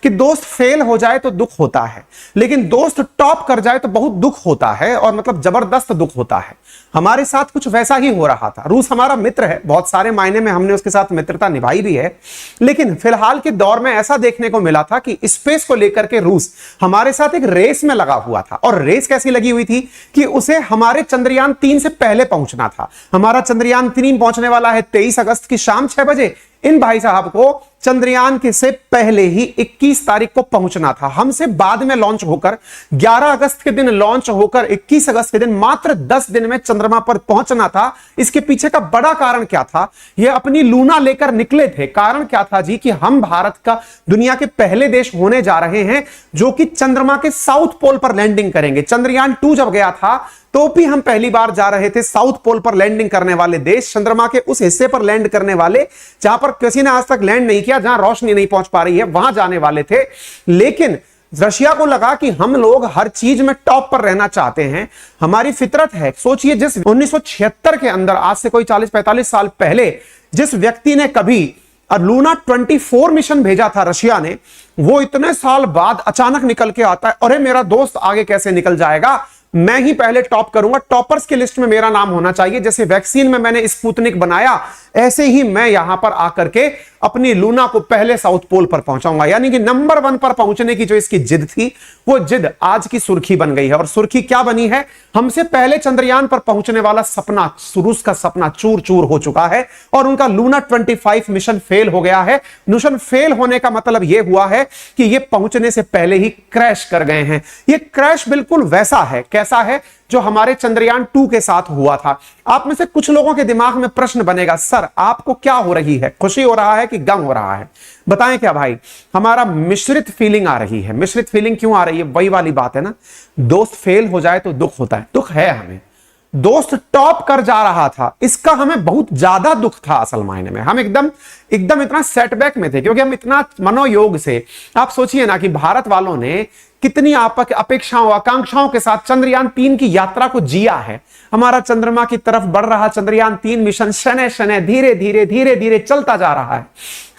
कि दोस्त फेल हो जाए तो दुख होता है, लेकिन दोस्त टॉप कर जाए तो बहुत दुख होता है, और मतलब जबरदस्त दुख होता है। हमारे साथ कुछ वैसा ही हो रहा था। रूस हमारा मित्र है, बहुत सारे मायने में हमने उसके साथ मित्रता निभाई भी है, लेकिन फिलहाल के दौर में ऐसा देखने को मिला था कि स्पेस को लेकर के रूस हमारे साथ एक रेस में लगा हुआ था। और रेस कैसी लगी हुई थी कि उसे हमारे चंद्रयान 3 से पहले पहुंचना था। हमारा चंद्रयान 3 पहुंचने वाला है 23 अगस्त की शाम 6 बजे। इन भाई साहब को चंद्रयान के से पहले ही 21 तारीख को पहुंचना था, हमसे बाद में लॉन्च होकर 11 अगस्त के दिन लॉन्च होकर 21 अगस्त के दिन मात्र 10 दिन में चंद्रमा पर पहुंचना था। इसके पीछे का बड़ा कारण क्या था? यह अपनी लूना लेकर निकले थे। कारण क्या था जी? कि हम भारत का दुनिया के पहले देश होने जा रहे हैं जो कि चंद्रमा के साउथ पोल पर लैंडिंग करेंगे। चंद्रयान 2 जब गया था तो भी हम पहली बार जा रहे थे साउथ पोल पर लैंडिंग करने वाले देश, चंद्रमा के उस हिस्से पर लैंड करने वाले जहां पर किसी ने आज तक लैंड नहीं किया, जहां रोशनी नहीं पहुंच पा रही है, वहां जाने वाले थे। लेकिन रशिया को लगा कि हम लोग हर चीज में टॉप पर रहना चाहते हैं, हमारी फितरत है। सोचिए, जिस 1976 के अंदर, आज से कोई 40-45 साल पहले, जिस व्यक्ति ने कभी लूना 24 मिशन भेजा था रशिया ने, वो इतने साल बाद अचानक निकल के आता है, अरे मेरा दोस्त आगे कैसे निकल जाएगा, मैं ही पहले टॉप करूंगा, टॉपर्स की लिस्ट में मेरा नाम होना चाहिए। जैसे वैक्सीन में मैंने स्पुतनिक बनाया, ऐसे ही मैं यहां पर आकर के अपनी लूना को पहले साउथ पोल पर पहुंचाऊंगा। यानी कि नंबर 1 पर पहुंचने की जो इसकी जिद थी, वो जिद आज की सुर्खी बन गई है। और सुर्खी क्या बनी है? हमसे पहले चंद्रयान पर पहुंचने वाला सपना, रूस का सपना चूर चूर हो चुका है और उनका लूना 25 मिशन फेल हो गया है। मिशन फेल होने का मतलब यह हुआ है कि ये पहुंचने से पहले ही क्रैश कर गए हैं। ये क्रैश बिल्कुल वैसा है, कैसा है, जो हमारे चंद्रयान 2 के साथ हुआ था। आप में से कुछ लोगों के दिमाग में प्रश्न बनेगा, सर आपको क्या हो रही है? खुशी हो रहा है कि गम हो रहा है? बताएं क्या भाई? हमारा मिश्रित फीलिंग आ रही है। मिश्रित फीलिंग क्यों आ रही है? वही वाली बात है ना, दोस्त फेल हो जाए तो दुख होता है। दुख है हमें, दोस्त टॉप कर जा रहा था, इसका हमें बहुत ज्यादा दुख था। असल मायने में हम एकदम इतना सेटबैक में थे, क्योंकि हम इतना मनोयोग से, आप सोचिए ना कि भारत वालों ने कितनी अपेक्षाओं आकांक्षाओं के साथ चंद्रयान 3 की यात्रा को जिया है। हमारा चंद्रमा की तरफ बढ़ रहा चंद्रयान 3 मिशन शनै शनै धीरे धीरे चलता जा रहा है।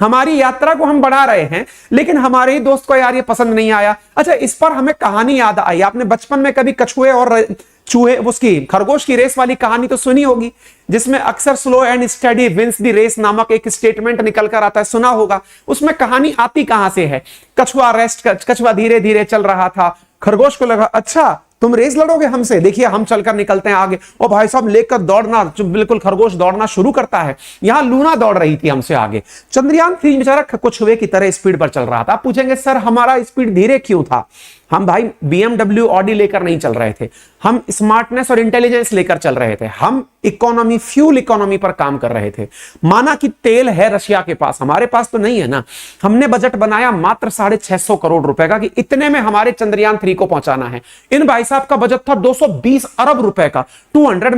हमारी यात्रा को हम बढ़ा रहे हैं, लेकिन हमारे ही दोस्त को यार ये पसंद नहीं आया। अच्छा, इस पर हमें कहानी याद आई। आपने बचपन में कभी कछुए और चूहे, उसकी खरगोश की रेस वाली कहानी तो सुनी होगी, जिसमें अक्सर slow and steady wins the race नामक एक स्टेटमेंट निकल कर आता है, सुना होगा। उसमें कहानी आती कहां से है? कछुआ धीरे धीरे चल रहा था, खरगोश को लगा अच्छा तुम रेस लड़ोगे हमसे, देखिए हम चलकर निकलते हैं आगे। और भाई साहब लेकर दौड़ना, बिल्कुल खरगोश दौड़ना शुरू करता है। यहां लूना दौड़ रही थी हमसे आगे। चंद्रयान 3 बेचारा कछुए की तरह स्पीड पर चल रहा था। आप पूछेंगे सर हमारा स्पीड धीरे क्यों था? हम भाई BMW ऑडी लेकर नहीं चल रहे थे, हम स्मार्टनेस और इंटेलिजेंस लेकर चल रहे थे। हम इकोनॉमी, फ्यूल इकोनॉमी पर काम कर रहे थे। माना कि तेल है रशिया के पास, हमारे पास तो नहीं है ना। हमने बजट बनाया मात्र 650 करोड़ रुपए का कि इतने में हमारे चंद्रयान 3 को पहुंचाना है। इन भाई साहब का बजट था 220 अरब रुपए का, 200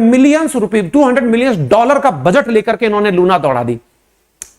मिलियन डॉलर का बजट लेकर के इन्होंने लूना दौड़ा दी।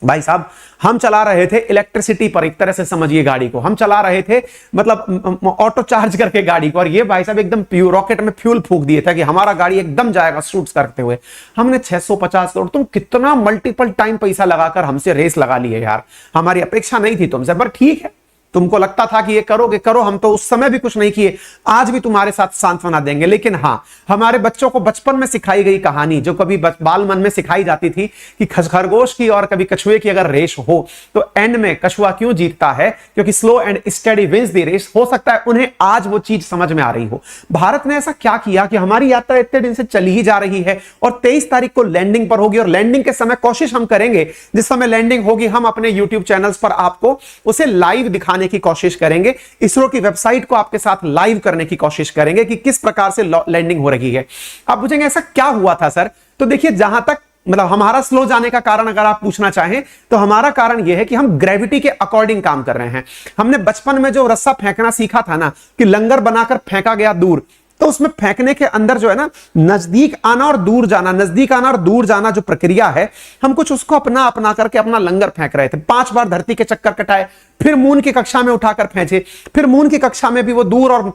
भाई साहब हम चला रहे थे इलेक्ट्रिसिटी पर, एक तरह से समझिए गाड़ी को हम चला रहे थे, मतलब ऑटो चार्ज करके गाड़ी को। और ये भाई साहब एकदम रॉकेट में फ्यूल फूंक दिए था कि हमारा गाड़ी एकदम जाएगा शूट्स करते हुए। हमने 650 करोड़, तुम कितना मल्टीपल टाइम पैसा लगाकर हमसे रेस लगा लिए यार। हमारी अपेक्षा नहीं थी तुमसे, पर ठीक है, तुमको लगता था कि ये करोगे करो, हम तो उस समय भी कुछ नहीं किए, आज भी तुम्हारे साथ सांत्वना देंगे। लेकिन हाँ, हमारे बच्चों को बचपन में सिखाई गई कहानी, जो कभी बाल मन में सिखाई जाती थी कि खरगोश की और कभी कछुए की अगर रेस हो तो एंड में कछुआ क्यों जीतता है? क्योंकि slow and steady wins the race. हो सकता है उन्हें आज वो चीज समझ में आ रही हो। भारत ने ऐसा क्या किया कि हमारी यात्रा इतने दिन से चली ही जा रही है और 23 तारीख को लैंडिंग पर होगी। और लैंडिंग के समय कोशिश हम करेंगे, जिस समय लैंडिंग होगी हम अपने यूट्यूब चैनल्स पर आपको उसे लाइव दिखाने की कोशिश करेंगे। इसरो की वेबसाइट को आपके साथ लाइव करने की कोशिश करेंगे कि किस प्रकार से लैंडिंग हो रही है। आप पूछेंगे ऐसा क्या हुआ था सर? तो देखिए, जहां तक मतलब हमारा स्लो जाने का कारण अगर आप पूछना चाहें तो हमारा कारण यह है कि हम ग्रेविटी के अकॉर्डिंग काम कर रहे हैं। हमने बचपन में जो रस्सा फेंकना सीखा था ना, कि लंगर बनाकर फेंका गया दूर, तो उसमें फेंकने के अंदर जो है ना, नजदीक आना और दूर जाना जो प्रक्रिया है, हम कुछ उसको अपना करके अपना लंगर फेंक रहे थे। 5 बार धरती के चक्कर कटाए, फिर मून की कक्षा में उठाकर फेंचे, फिर मून की कक्षा में भी वो दूर और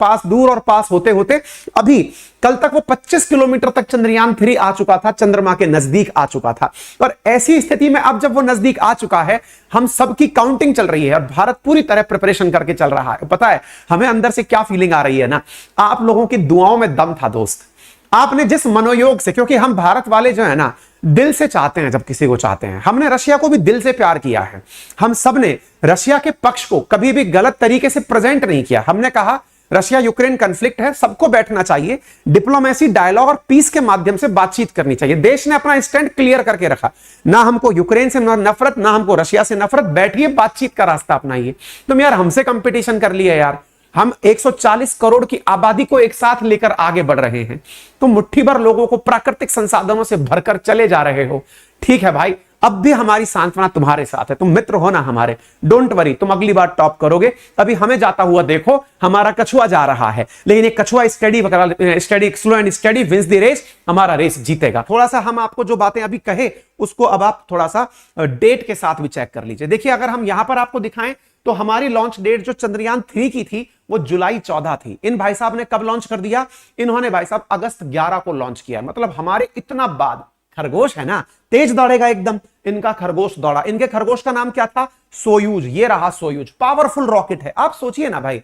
पास होते होते अभी कल तक वो 25 किलोमीटर तक चंद्रयान 3 आ चुका था, चंद्रमा के नजदीक आ चुका था। और ऐसी स्थिति में अब जब वो नजदीक आ चुका है, हम सबकी काउंटिंग चल रही है और भारत पूरी तरह प्रिपरेशन करके चल रहा है। पता है हमें अंदर से क्या फीलिंग आ रही है ना, आप लोगों की दुआओं में दम था दोस्त। आपने जिस मनोयोग से, क्योंकि हम भारत वाले जो है ना दिल से चाहते हैं, जब किसी को चाहते हैं, हमने रशिया को भी दिल से प्यार किया है। हम सब ने रशिया के पक्ष को कभी भी गलत तरीके से प्रेजेंट नहीं किया। हमने कहा रशिया यूक्रेन कॉन्फ्लिक्ट है, सबको बैठना चाहिए, डिप्लोमेसी, डायलॉग और पीस के माध्यम से बातचीत करनी चाहिए। देश ने अपना स्टैंड क्लियर करके रखा, ना हमको यूक्रेन से नफरत, ना हमको रशिया से नफरत, बैठिए बातचीत का रास्ता अपनाइए। तुम यार हमसे कंपटीशन कर लिए यार, हम 140 करोड़ की आबादी को एक साथ लेकर आगे बढ़ रहे हैं, तुम मुट्ठी भर लोगों को प्राकृतिक संसाधनों से भरकर चले जा रहे हो। ठीक है भाई, अब भी हमारी सांत्वना तुम्हारे साथ है, तुम मित्र हो ना हमारे, डोंट वरी, तुम अगली बार टॉप करोगे। अभी हमें जाता हुआ देखो, हमारा कछुआ जा रहा है, लेकिन ये कछुआ steady slow and steady wins the race, हमारा रेस जीतेगा। थोड़ा सा हम आपको जो बातें अभी कहे उसको अब आप थोड़ा सा डेट के साथ भी चेक कर लीजिए। देखिए अगर हम यहां पर आपको दिखाएं तो हमारी लॉन्च डेट जो चंद्रयान 3 की थी वो जुलाई 14 थी। इन भाई साहब ने कब लॉन्च कर दिया? इन्होंने भाई साहब अगस्त 11 को लॉन्च किया। मतलब हमारे इतना बाद, खरगोश है ना, तेज दौड़ेगा एकदम, इनका खरगोश दौड़ा। इनके खरगोश का नाम क्या था? सोयूज। ये रहा सोयूज, पावरफुल रॉकेट है। आप सोचिए ना भाई,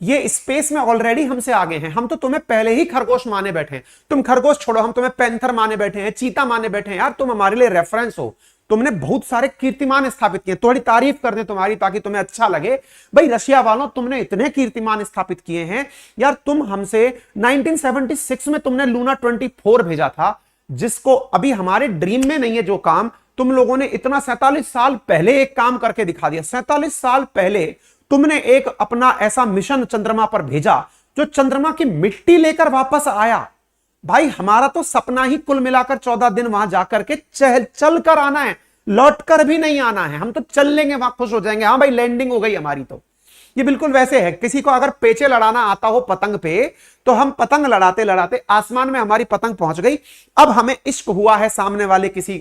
ये स्पेस में ऑलरेडी हमसे आगे हैं। हम तो तुम्हें पहले ही खरगोश माने बैठे हैं। तुम खरगोश छोड़ो, हम तुम्हें पैंथर माने बैठे हैं, चीता माने बैठे हैं। यार तुम हमारे लिए रेफरेंस हो, तुमने बहुत सारे कीर्तिमान स्थापित किए। थोड़ी तारीफ कर दें तुम्हारी ताकि तुम्हें अच्छा लगे। भाई रशिया वालों, तुमने इतने कीर्तिमान स्थापित किए हैं यार। तुम हमसे 1976 में तुमने लूना 24 भेजा था, जिसको अभी हमारे ड्रीम में नहीं है जो काम तुम लोगों ने इतना 47 साल पहले एक काम करके दिखा दिया। 47 साल पहले तुमने एक अपना ऐसा मिशन चंद्रमा पर भेजा जो चंद्रमा की मिट्टी लेकर वापस आया। भाई हमारा तो सपना ही कुल मिलाकर 14 दिन वहां जाकर के चल कर आना है, लौट कर भी नहीं आना है। हम तो चल लेंगे, वहां खुश हो जाएंगे, हाँ भाई लैंडिंग हो गई हमारी। तो ये बिल्कुल वैसे है, किसी को अगर पेचे लड़ाना आता हो पतंग पे, तो हम पतंग लड़ाते लड़ाते आसमान में हमारी पतंग पहुंच गई। अब हमें इश्क हुआ है सामने वाले किसी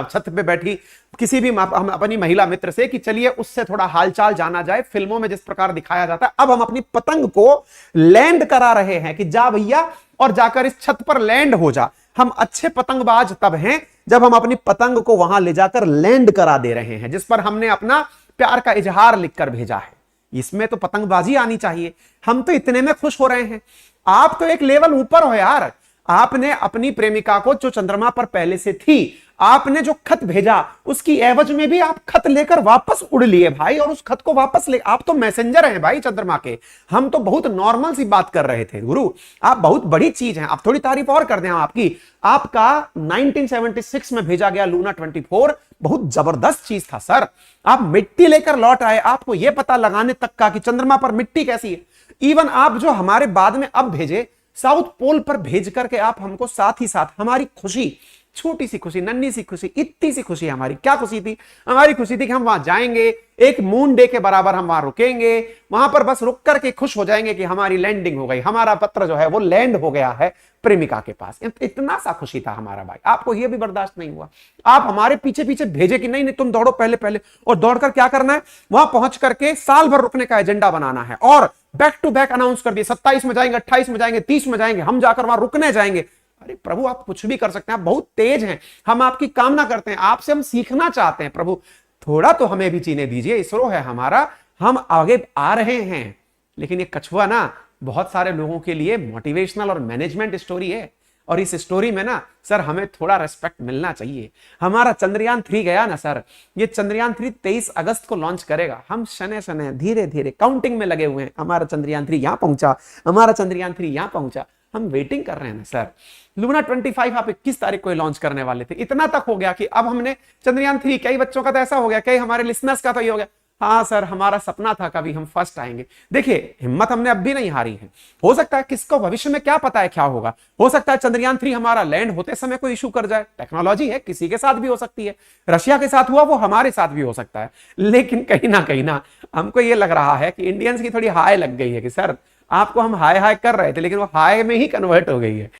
छत पे बैठी किसी भी हम अपनी महिला मित्र से कि चलिए उससे थोड़ा हालचाल जाना जाए, फिल्मों में जिस प्रकार दिखाया जाता है। अब हम अपनी पतंग को लैंड करा रहे हैं कि जा भैया और जाकर इस छत पर लैंड हो जा। हम अच्छे पतंगबाज तब हैं जब हम अपनी पतंग को वहां ले जाकर लैंड करा दे रहे हैं, जिस पर हमने अपना प्यार का इजहार लिखकर भेजा है। इसमें तो पतंगबाजी आनी चाहिए। हम तो इतने में खुश हो रहे हैं, आप तो एक लेवल ऊपर हो यार। आपने अपनी प्रेमिका को जो चंद्रमा पर पहले से थी, आपने जो खत भेजा उसकी एवज में भी आप खत लेकर वापस उड़ लिए भाई, और उस खत को वापस ले। आप तो मैसेंजर हैं भाई चंद्रमा के, हम तो बहुत नॉर्मल सी बात कर रहे थे। गुरु आप बहुत बड़ी चीज हैं, आप थोड़ी तारीफ और कर दें आपकी। आपका 1976 में भेजा गया लूना 24 बहुत जबरदस्त चीज था सर। आप मिट्टी लेकर लौट आए, आपको यह पता लगाने तक का कि चंद्रमा पर मिट्टी कैसी है। इवन आप जो हमारे बाद में अब भेजे, साउथ पोल पर भेज करके आप हमको साथ ही साथ हमारी खुशी, छोटी सी खुशी, नन्ही सी खुशी, इतनी सी खुशी, हमारी क्या खुशी थी? हमारी खुशी थी कि हम वहां जाएंगे, एक मून डे के बराबर हम वहां रुकेंगे, वहां पर बस रुक करके खुश हो जाएंगे कि हमारी लैंडिंग हो गई, हमारा पत्र जो है वो लैंड हो गया है प्रेमिका के पास। इतना सा खुशी था हमारा भाई। आपको यह भी बर्दाश्त नहीं हुआ, आप हमारे पीछे पीछे भेजे कि नहीं नहीं तुम दौड़ो पहले पहले, और दौड़कर क्या करना है, वहां पहुंच करके साल भर रुकने का एजेंडा बनाना है, और बैक टू बैक अनाउंस कर दिए 27 में जाएंगे, 28 में जाएंगे, 30 में जाएंगे, हम जाकर वहां रुकने जाएंगे। अरे प्रभु आप कुछ भी कर सकते हैं, आप बहुत तेज हैं, हम आपकी कामना करते हैं, आपसे हम सीखना चाहते हैं। प्रभु थोड़ा तो हमें भी जीने दीजिए, इसरो है हमारा, हम आगे आ रहे हैं। लेकिन ये कछुआ ना बहुत सारे लोगों के लिए मोटिवेशनल और मैनेजमेंट स्टोरी है, और इस स्टोरी में ना सर हमें थोड़ा रेस्पेक्ट मिलना चाहिए। हमारा चंद्रयान 3 गया ना सर, ये चंद्रयान 3 23 अगस्त को लॉन्च करेगा। हम शने शने धीरे धीरे काउंटिंग में लगे हुए हैं, हमारा चंद्रयान 3 यहां पहुंचा, हमारा चंद्रयान 3 यहां पहुंचा, हम वेटिंग कर रहे हैं ना सर। लूना 25 आप 21 तारीख को लॉन्च करने वाले थे, इतना तक हो गया कि अब हमने चंद्रयान 3, कई बच्चों का तो ऐसा हो गया, कई हमारे लिसनर्स का तो ये हो गया, हाँ सर हमारा सपना था कभी हम फर्स्ट आएंगे। देखिए हिम्मत हमने अब भी नहीं हारी है, हो सकता है किसको भविष्य में क्या पता है क्या होगा, हो सकता है चंद्रयान 3 हमारा लैंड होते समय कोई इशू कर जाए, टेक्नोलॉजी है, किसी के साथ भी हो सकती है, रशिया के साथ हुआ वो हमारे साथ भी हो सकता है। लेकिन कहीं ना हमको ये लग रहा है कि इंडियंस की थोड़ी हाय लग गई है कि सर आपको हम हाय हाय कर रहे थे, लेकिन वो हाय में ही कन्वर्ट हो गई है।